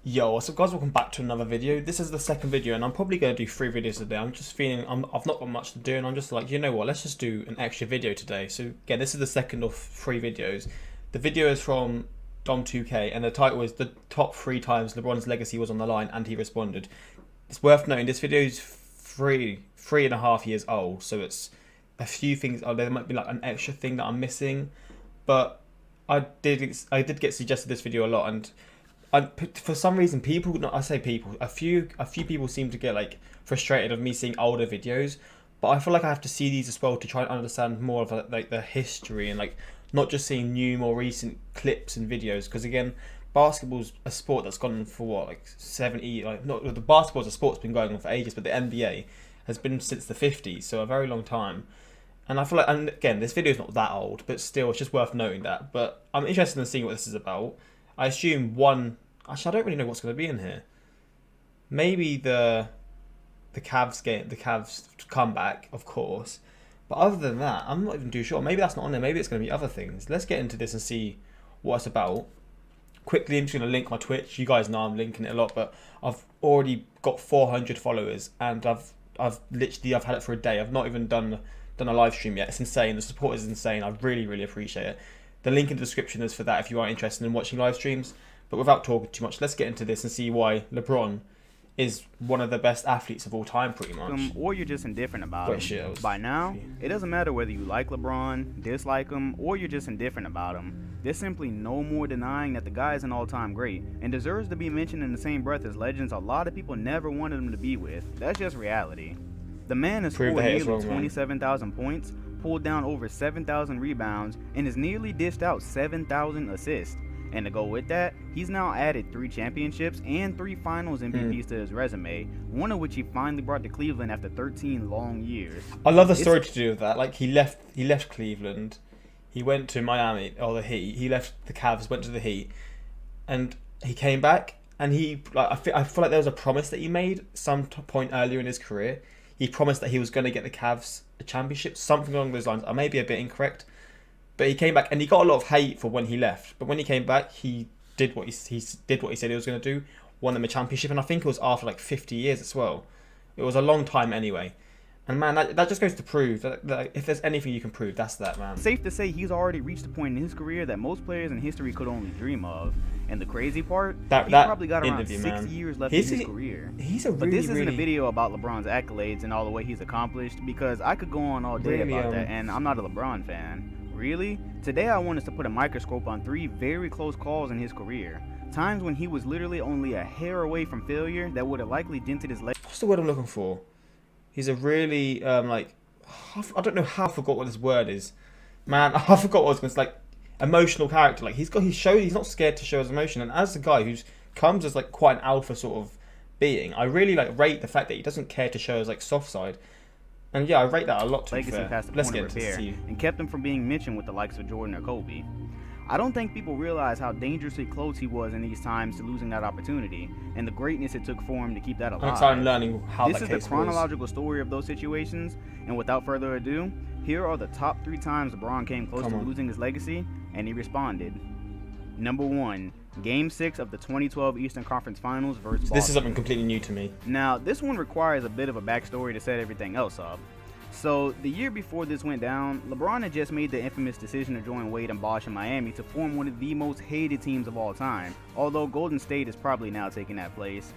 Yo, what's up guys, welcome back to another video. This is the second video and I'm probably going to do 3 videos today. I'm just feeling, I've not got much to do and I'm just like, you know what, let's just do an extra video today. So again, this is the second of 3 videos. The video is from Dom2K and the title is the top 3 times LeBron's legacy was on the line and he responded. It's worth noting this video is 3.5 years old, so it's a few things, there might be like an extra thing that I'm missing, but I did get suggested this video a lot, and for some reason, a few people seem to get like frustrated of me seeing older videos, but I feel like I have to see these as well to try and understand more of like the history and like not just seeing new, more recent clips and videos. Because again, basketball's a sport that's gone on for what, like 70, like not the basketball's a sport's been going on for ages, but the NBA has been since the 50s, so a very long time. And I feel like, and again, this video is not that old, but still, it's just worth noting that. But I'm interested in seeing what this is about. I assume actually, I don't really know what's going to be in here. Maybe the Cavs game, the Cavs comeback, of course. But other than that, I'm not even too sure. Maybe that's not on there. Maybe it's going to be other things. Let's get into this and see what it's about. Quickly, I'm just going to link my Twitch. You guys know I'm linking it a lot, but I've already got 400 followers, and I've had it for a day. I've not even done a live stream yet. It's insane. The support is insane. I really appreciate it. The link in the description is for that if you are interested in watching live streams. But without talking too much, let's get into this and see why LeBron is one of the best athletes of all time, pretty much. Or you're just indifferent about him. By now, it doesn't matter whether you like LeBron, dislike him, or you're just indifferent about him. There's simply no more denying that the guy is an all-time great and deserves to be mentioned in the same breath as legends a lot of people never wanted him to be with. That's just reality. The man has scored nearly 27,000 points, pulled down over 7,000 rebounds, and has nearly dished out 7,000 assists. And to go with that, he's now added 3 championships and 3 finals MVPs to his resume, one of which he finally brought to Cleveland after 13 long years. I love the story to do with that. Like he left Cleveland, he went to Miami or the Heat. He left the Cavs, went to the Heat, and he came back. And I feel like there was a promise that he made some point earlier in his career. He promised that he was going to get the Cavs a championship, something along those lines. I may be a bit incorrect. But he came back and he got a lot of hate for when he left. But when he came back, he did what he said he was going to do, won them a championship, and I think it was after like 50 years as well. It was a long time anyway. And man, that just goes to prove that if there's anything you can prove, that's that, man. Safe to say he's already reached a point in his career that most players in history could only dream of. And the crazy part, he's probably got around 6 years left in his career. But this isn't a video about LeBron's accolades and all the way he's accomplished, because I could go on all day about that, and I'm not a LeBron fan. Really? Today I want us to put a microscope on 3 very close calls in his career. Times when he was literally only a hair away from failure that would have likely dented his legacy. What's the word I'm looking for? He's a really, I don't know how I forgot what this word is. Man, I forgot what I was going to say. Like, emotional character. Like, he's not scared to show his emotion. And as a guy who comes as like quite an alpha sort of being, I really like rate the fact that he doesn't care to show his like soft side. And yeah, I rate that a lot, to be fair. Past the point of repair and kept him from being mentioned with the likes of Jordan or Kobe. I don't think people realize how dangerously close he was in these times to losing that opportunity, and the greatness it took for him to keep that alive. I'm excited learning how this is the chronological story of those situations, and without further ado, here are the top 3 times LeBron came close to losing his legacy, and he responded. Number 1. Game 6 of the 2012 Eastern Conference Finals versus Boston. This is something completely new to me. Now, this one requires a bit of a backstory to set everything else up. So, the year before this went down, LeBron had just made the infamous decision to join Wade and Bosh in Miami to form one of the most hated teams of all time, although Golden State is probably now taking that place.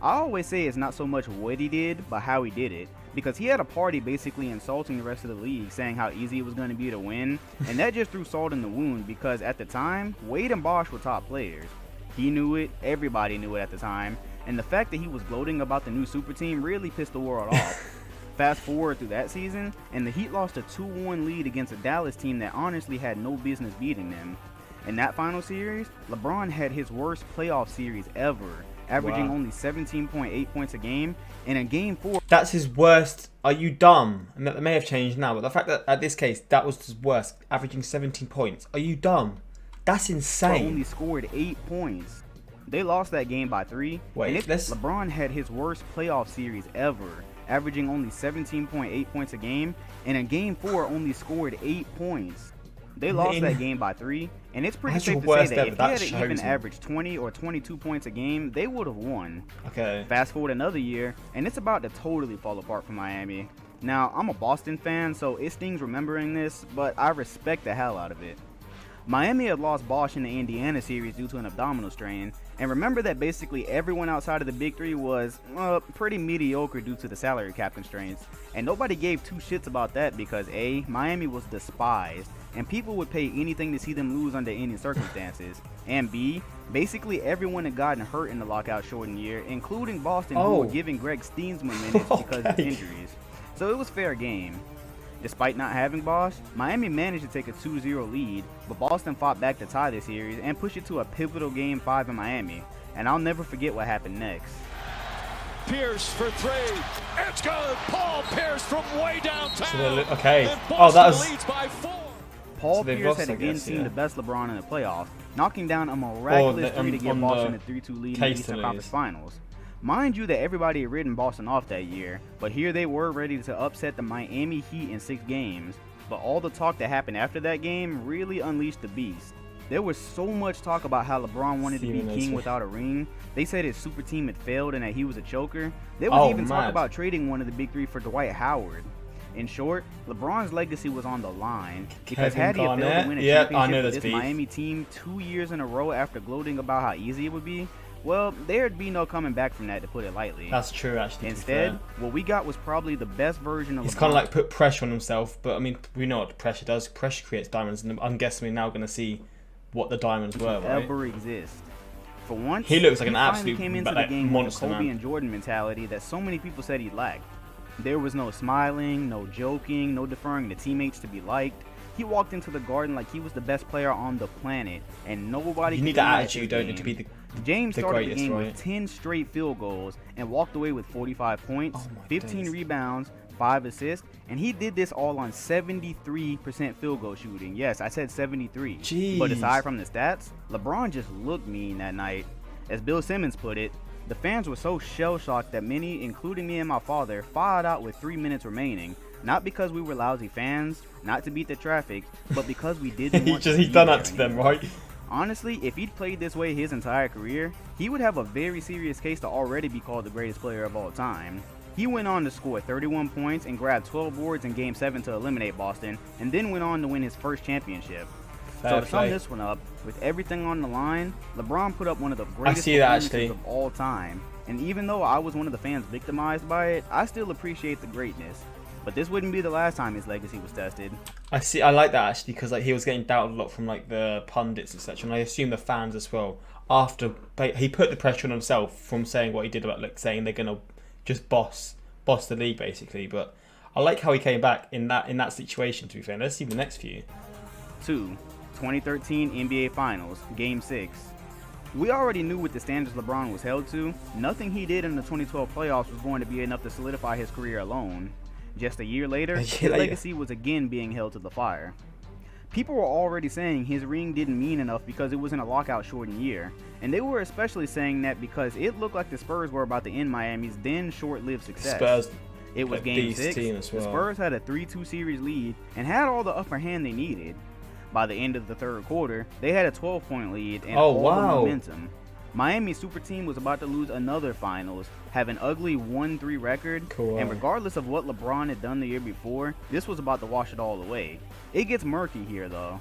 I always say it's not so much what he did, but how he did it, because he had a party basically insulting the rest of the league, saying how easy it was going to be to win, and that just threw salt in the wound, because at the time, Wade and Bosh were top players. He knew it, everybody knew it at the time, and the fact that he was gloating about the new super team really pissed the world off. Fast forward through that season, and the Heat lost a 2-1 lead against a Dallas team that honestly had no business beating them. In that final series, LeBron had his worst playoff series ever, averaging only 17.8 points a game, and in Game 4... That's his worst. Are you dumb? And that may have changed now, but the fact that at this case, that was his worst, averaging 17 points. Are you dumb? That's insane. Only scored 8 points. They lost that game by 3, LeBron had his worst playoff series ever, averaging only 17.8 points a game, and in Game 4 only scored 8 points. they lost that game by 3, and it's pretty That's your safe to say worst that ever. if That he had even shows me. averaged 20 or 22 points a game, they would have won. Okay. Fast forward another year, and it's about to totally fall apart for Miami. Now, I'm a Boston fan, so it stings remembering this, but I respect the hell out of it. Miami had lost Bosh in the Indiana series due to an abdominal strain, and remember that basically everyone outside of the Big Three was pretty mediocre due to the salary cap constraints, and nobody gave two shits about that because A, Miami was despised, and people would pay anything to see them lose under any circumstances, and B, basically everyone had gotten hurt in the lockout shortened year, including Boston, who were giving Greg Steensma minutes because of injuries. So it was fair game. Despite not having Bosh, Miami managed to take a 2-0 lead, but Boston fought back to tie the series and push it to a pivotal Game 5 in Miami, and I'll never forget what happened next. Pierce for 3. It's good. Paul Pierce from way downtown. So okay. And Oh, that Boston was. leads by 4. Paul So they've Pierce lost, had I again guess, seen yeah. the best LeBron in the playoffs, knocking down a miraculous 3 to give on Boston the a 3-2 lead in the case to Eastern lose. Conference Finals. Mind you that everybody had written Boston off that year, but here they were ready to upset the Miami Heat in 6 games. But all the talk that happened after that game really unleashed the beast. There was so much talk about how LeBron wanted to be king without a ring. They said his super team had failed and that he was a choker. There was even talk about trading one of the Big Three for Dwight Howard. In short, LeBron's legacy was on the line because had he failed to win a championship with this Miami team 2 years in a row after gloating about how easy it would be, well, there'd be no coming back from that, to put it lightly. That's true, actually. Instead, what we got was probably the best version of He's LeBron. kind of like put pressure on himself, but I mean, we know what pressure does. Pressure creates diamonds, and I'm guessing we're now going to see what the diamonds were, right? Ever exist. For once, He looks like an finally absolute came into the game monster, with the Kobe man. and Jordan mentality that so many people said he lacked. There was no smiling, no joking, no deferring to teammates to be liked. He walked into the Garden like he was the best player on the planet, and nobody. You need that attitude, don't you, to be the James started greatest, the game right? with 10 straight field goals and walked away with 45 points, Oh my 15 days. rebounds, 5 assists, and he did this all on 73% field goal shooting. Yes, I said 73. Jeez. But aside from the stats, LeBron just looked mean that night. As Bill Simmons put it, the fans were so shell-shocked that many, including me and my father, filed out with 3 minutes remaining. Not because we were lousy fans, not to beat the traffic, but because we didn't want to He's be done there that to them, anymore. right? Honestly, if he'd played this way his entire career, he would have a very serious case to already be called the greatest player of all time. He went on to score 31 points and grab 12 boards in Game 7 to eliminate Boston, and then went on to win his first championship. So to sum this one up, with everything on the line, LeBron put up one of the greatest performances of all time. And even though I was one of the fans victimized by it, I still appreciate the greatness. But this wouldn't be the last time his legacy was tested. I like that actually, because like he was getting doubted a lot from like the pundits, etc., and I assume the fans as well. After he put the pressure on himself from saying what he did about like saying they're gonna just boss the league basically. But I like how he came back in that situation. To be fair, let's see the next few. 2. 2013 NBA Finals, Game 6. We already knew what the standards LeBron was held to. Nothing he did in the 2012 playoffs was going to be enough to solidify his career alone. Just a year later, his legacy was again being held to the fire. People were already saying his ring didn't mean enough because it was in a lockout-shortened year, and they were especially saying that because it looked like the Spurs were about to end Miami's then short-lived success. Spurs, it was Game 6. Team as well. The Spurs had a 3-2 series lead and had all the upper hand they needed. By the end of the third quarter, they had a 12-point lead and all the momentum. Miami's super team was about to lose another finals, have an ugly 1-3 record, and regardless of what LeBron had done the year before, this was about to wash it all away. It gets murky here though.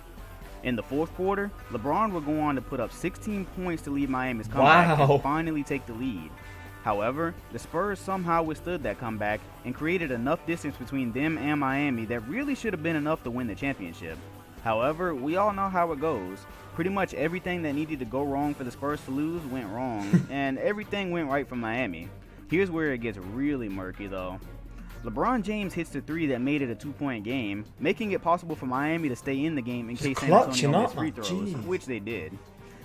In the fourth quarter, LeBron would go on to put up 16 points to lead Miami's comeback and finally take the lead. However, the Spurs somehow withstood that comeback and created enough distance between them and Miami that really should have been enough to win the championship. However, we all know how it goes. Pretty much everything that needed to go wrong for the Spurs to lose went wrong, and everything went right for Miami. Here's where it gets really murky though. LeBron James hits the 3 that made it a 2-point game, making it possible for Miami to stay in the game in case San Antonio missed free throws, which they did.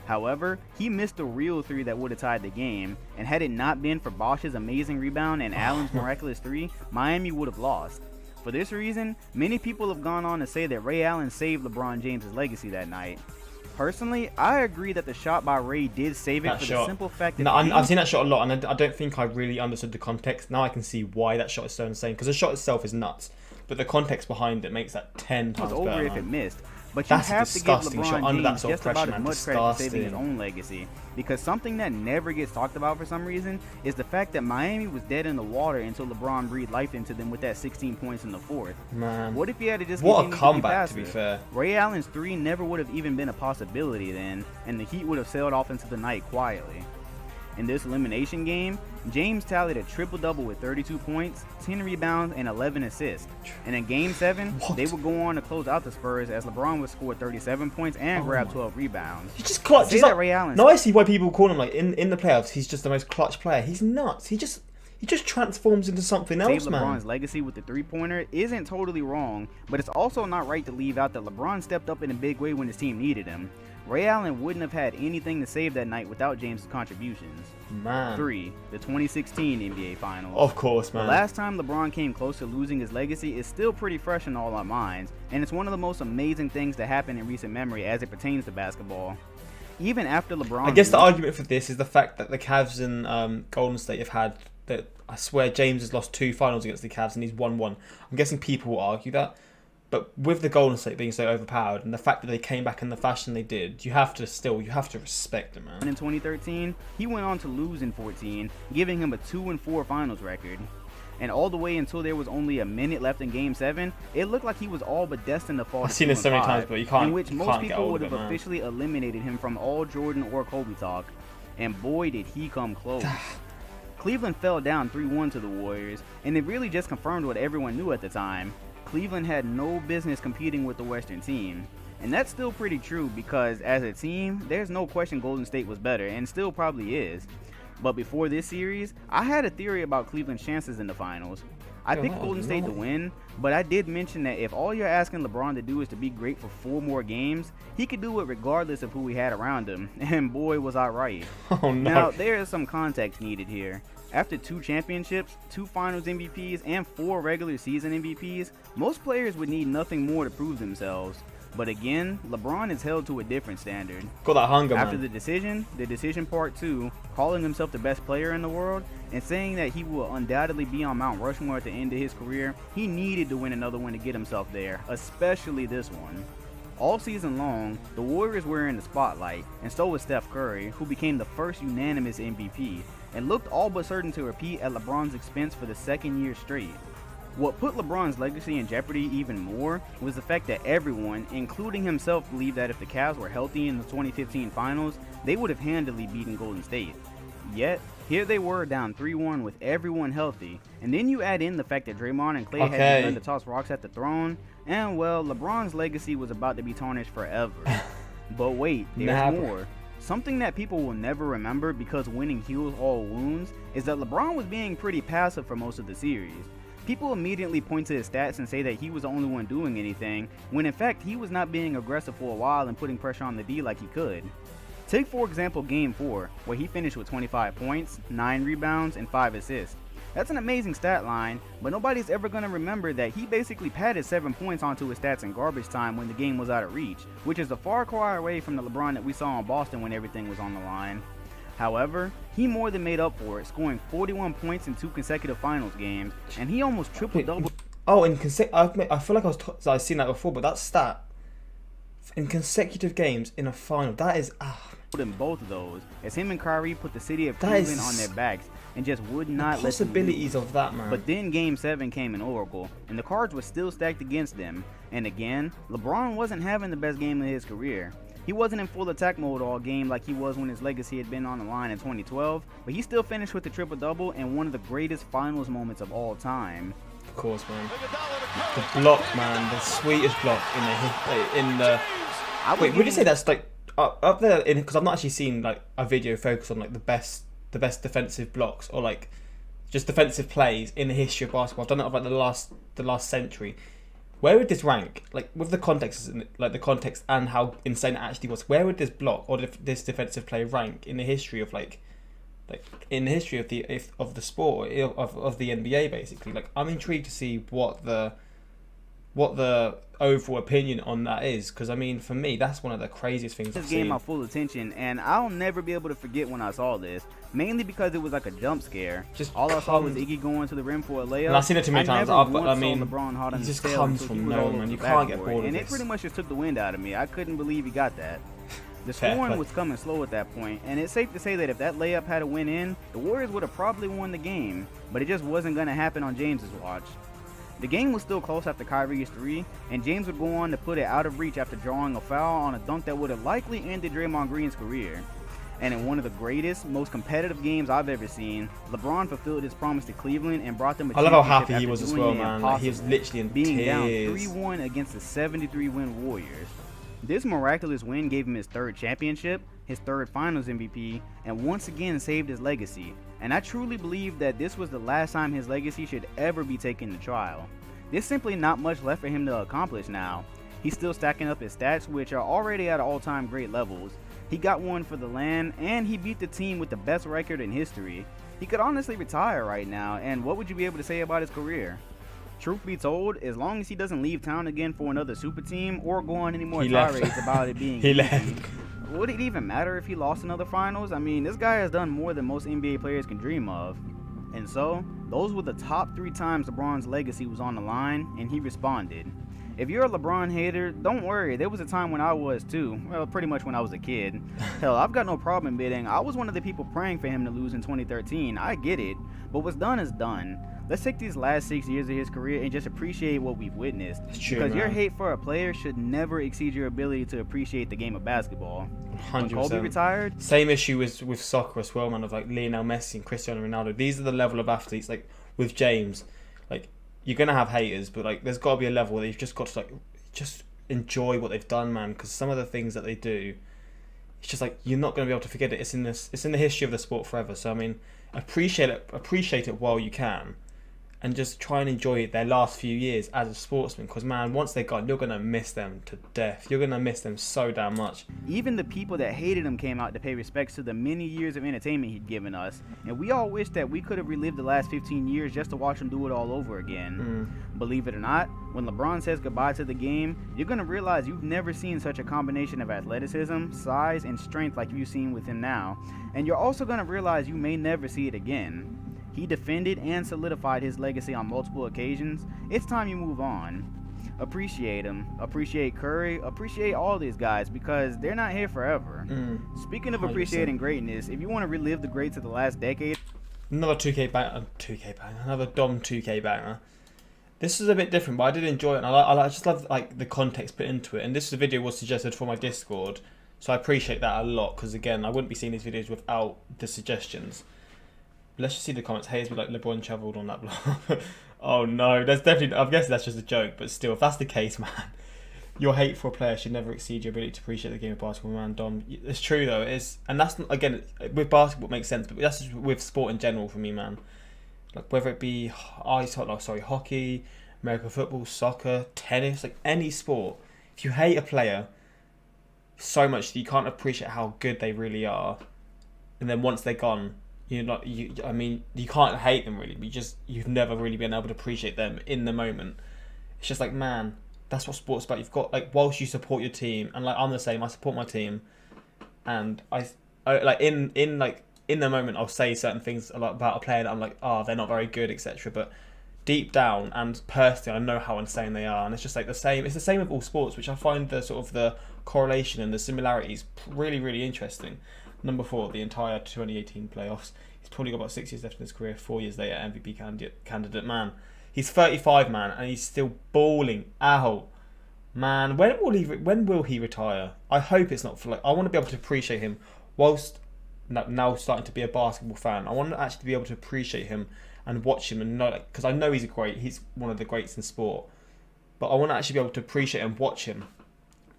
However, he missed the real 3 that would have tied the game, and had it not been for Bosh's amazing rebound and Allen's miraculous 3, Miami would have lost. For this reason, many people have gone on to say that Ray Allen saved LeBron James' legacy that night. Personally, I agree that the shot by Ray did save it the simple fact that I've seen that shot a lot, and I don't think I really understood the context. Now I can see why that shot is so insane, because the shot itself is nuts, but the context behind it makes that 10 times better. It was over if it missed. But you That's a have to give disgusting shot. LeBron Under that James sort of just about pressure, as man. much credit for saving his Disgusting. own legacy, because something that never gets talked about for some reason is the fact that Miami was dead in the water until LeBron breathed life into them with that 16 points in the fourth. Man. What if he had to just What a continue comeback, to to be be passive? fair. Ray Allen's three never would have even been a possibility then, and the Heat would have sailed off into the night quietly. In this elimination game, James tallied a triple-double with 32 points, 10 rebounds, and 11 assists. And in Game 7, What? they would go on to close out the Spurs as LeBron would score 37 points and grab 12 rebounds. He just clutch. Say He's that like, Ray Allen- now I see why people call him like in the playoffs. He's just the most clutch player. He's nuts. He just transforms into something Save else, man. LeBron's legacy with the three-pointer isn't totally wrong, but it's also not right to leave out that LeBron stepped up in a big way when his team needed him. Ray Allen wouldn't have had anything to save that night without James' contributions. Man. 3. The 2016 NBA Finals. Of course, The man. last time LeBron came close to losing his legacy is still pretty fresh in all our minds, and it's one of the most amazing things to happen in recent memory as it pertains to basketball. Even after LeBron... I guess the argument for this is the fact that the Cavs and Golden State have had that. I swear James has lost 2 finals against the Cavs and he's won 1. I'm guessing people will argue that. But with the Golden State being so overpowered and the fact that they came back in the fashion they did, you have to respect them, man. In 2013, he went on to lose in 14, giving him a 2-4 finals record. And all the way until there was only a minute left in Game 7, it looked like he was all but destined to fall I've to seen this so many 2-5, times, but you can't- in which you most can't get people hold would of have it, man. officially eliminated him from all Jordan or Kobe talk. And boy, did he come close. Cleveland fell down 3-1 to the Warriors, and it really just confirmed what everyone knew at the time. Cleveland had no business competing with the Western team. And that's still pretty true because, as a team, there's no question Golden State was better, and still probably is. But before this series, I had a theory about Cleveland's chances in the finals. I picked Golden State to win, but I did mention that if all you're asking LeBron to do is to be great for 4 more games, he could do it regardless of who he had around him, and boy was I right. Oh no. Now, there is some context needed here. After 2 championships, 2 finals MVPs, and 4 regular season MVPs, most players would need nothing more to prove themselves. But again, LeBron is held to a different standard. Got that hunger, After man. the decision part 2, calling himself the best player in the world, and saying that he will undoubtedly be on Mount Rushmore at the end of his career, he needed to win another one to get himself there, especially this one. All season long, the Warriors were in the spotlight, and so was Steph Curry, who became the first unanimous MVP, and looked all but certain to repeat at LeBron's expense for the 2nd year straight. What put LeBron's legacy in jeopardy even more was the fact that everyone, including himself, believed that if the Cavs were healthy in the 2015 finals, they would have handily beaten Golden State. Yet, here they were down 3-1 with everyone healthy, and then you add in the fact that Draymond and Klay had begun to toss rocks at the throne, and well, LeBron's legacy was about to be tarnished forever. But wait, there's more. Something that people will never remember because winning heals all wounds is that LeBron was being pretty passive for most of the series. People immediately point to his stats and say that he was the only one doing anything, when in fact he was not being aggressive for a while and putting pressure on the D like he could. Take for example Game 4, where he finished with 25 points, 9 rebounds, and 5 assists. That's an amazing stat line, but nobody's ever going to remember that he basically padded 7 points onto his stats in garbage time when the game was out of reach, which is a far cry away from the LeBron that we saw in Boston when everything was on the line. However, he more than made up for it, scoring 41 points in 2 consecutive finals games, and he almost triple-doubled. Oh, I feel like I've seen that before, but that stat in consecutive games in a final, that is in both of those, as him and Kyrie put the city of Cleveland on their backs and just would not let them possibilities of that, man. But then Game 7 came in Oracle, and the cards were still stacked against them. And again, LeBron wasn't having the best game of his career. He wasn't in full attack mode all game like he was when his legacy had been on the line in 2012, but he still finished with the triple-double and one of the greatest finals moments of all time. Of course, man. The block, man, the sweetest block in the. Wait, would you say that's like up there? Because I've not actually seen like a video focused on like the best defensive blocks or like just defensive plays in the history of basketball. I've done it of like the last century. Where would this rank? Like with the context, like the context and how insane it actually was. Where would this block or this defensive play rank in the history of like in the history of the sport of the NBA basically? Like I'm intrigued to see what what the overall opinion on that is, because I mean, for me, that's one of the craziest things I've This gained seen. my full attention, and I'll never be able to forget when I saw this. Mainly because it was like a jump scare. Just all I saw was Iggy going to the rim for a layup. And I've seen it too many times. I I mean, saw LeBron hot on he his just tail comes until he from was all nowhere, over man. the You can't get backboard, bored of and it this. pretty much just took the wind out of me. I couldn't believe he got that. The Fair scoring play. was coming slow at that point, and it's safe to say that if that layup had went in, the Warriors would have probably won the game, but it just wasn't going to happen on James's watch. The game was still close after Kyrie's three, and James would go on to put it out of reach after drawing a foul on a dunk that would have likely ended Draymond Green's career. And in one of the greatest, most competitive games I've ever seen, LeBron fulfilled his promise to Cleveland and brought them a I love how championship happy he after was as doing well, the man. Like, he was impossible, literally in being down tears. 3-1 against the 73-win Warriors. This miraculous win gave him his third championship, his third Finals MVP, and once again saved his legacy. And I truly believe that this was the last time his legacy should ever be taken to trial. There's simply not much left for him to accomplish now. He's still stacking up his stats, which are already at all-time great levels. He got one for the land, and he beat the team with the best record in history. He could honestly retire right now, and what would you be able to say about his career? Truth be told, as long as he doesn't leave town again for another super team or go on any more tirades about it being He easy, left. would it even matter if he lost another finals? I mean, this guy has done more than most NBA players can dream of. And so, those were the top 3 times LeBron's legacy was on the line, and he responded. If you're a LeBron hater, don't worry, there was a time when I was too. Well, pretty much when I was a kid. Hell, I've got no problem admitting I was one of the people praying for him to lose in 2013. I get it, but what's done is done. Let's take these last 6 years of his career and just appreciate what we've witnessed. It's true, Because your man. hate for a player should never exceed your ability to appreciate the game of basketball. When 100%. Kobe retired, Same issue with soccer as well, man, of like Lionel Messi and Cristiano Ronaldo. These are the level of athletes, like with James, like you're going to have haters, but like there's got to be a level where you've just got to like just enjoy what they've done, man, because some of the things that they do, it's just like you're not going to be able to forget it. It's in the history of the sport forever. So I mean, appreciate it while you can, and just try and enjoy their last few years as a sportsman, because man, once they're gone, you're going to miss them to death. You're going to miss them so damn much. even the people that hated him came out to pay respects to the many years of entertainment he'd given us, and we all wish that we could have relived the last 15 years just to watch him do it all over again. Believe it or not, when LeBron says goodbye to the game, you're going to realize you've never seen such a combination of athleticism, size, and strength like you've seen with him now, and you're also going to realize you may never see it again. He defended and solidified his legacy on multiple occasions. It's time you move on. Appreciate him. Appreciate Curry. Appreciate all these guys because they're not here forever. Speaking of 100%. appreciating greatness, if you want to relive the greats of the last decade, Another 2K banger, another Dom 2K banger. This is a bit different, but I did enjoy it. And I just love like the context put into it. And this video was suggested for my Discord, so I appreciate that a lot. Because again, I wouldn't be seeing these videos without the suggestions. Let's just see the comments. Hayes be like LeBron travelled on that block. Oh no, that's definitely. I'm guessing that's just a joke, but still, if that's the case, man, your hate for a player should never exceed your ability to appreciate the game of basketball, man. Dom, it's true though. It is, and that's again with basketball it makes sense, but that's just with sport in general for me, man. Like whether it be hockey, American football, soccer, tennis, like any sport. If you hate a player so much that you can't appreciate how good they really are, and then once they're gone, you can't hate them really. But you've never really been able to appreciate them in the moment. It's just like, man, that's what sports about. You've got like whilst you support your team, and like I'm the same. I support my team, and I like in the moment I'll say certain things about a player that I'm like, oh, they're not very good, etc. But deep down and personally, I know how insane they are, and it's just like the same. It's the same with all sports, which I find the sort of the correlation and the similarities really, really interesting. Number 4, the entire 2018 playoffs. He's probably got about 6 years left in his career. 4 years later, MVP candidate, man. He's 35, man, and he's still balling out. Man, when will he retire? I hope it's not for like. I want to be able to appreciate him whilst now starting to be a basketball fan. I want to actually be able to appreciate him and watch him and know, because I know he's one of the greats in sport. But I want to actually be able to appreciate and watch him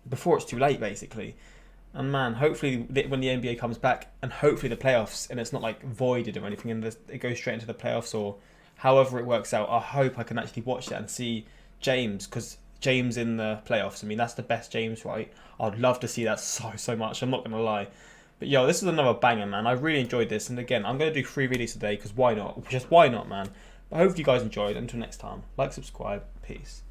before it's too late, basically. And man, hopefully when the NBA comes back and hopefully the playoffs and it's not like voided or anything and it goes straight into the playoffs or however it works out, I hope I can actually watch that and see James, because James in the playoffs, I mean, that's the best James, right? I'd love to see that so much, I'm not going to lie. But yo, this is another banger, man. I really enjoyed this, and again, I'm going to do 3 videos today because why not? Just why not, man? But I hope you guys enjoyed. Until next time, like, subscribe, peace.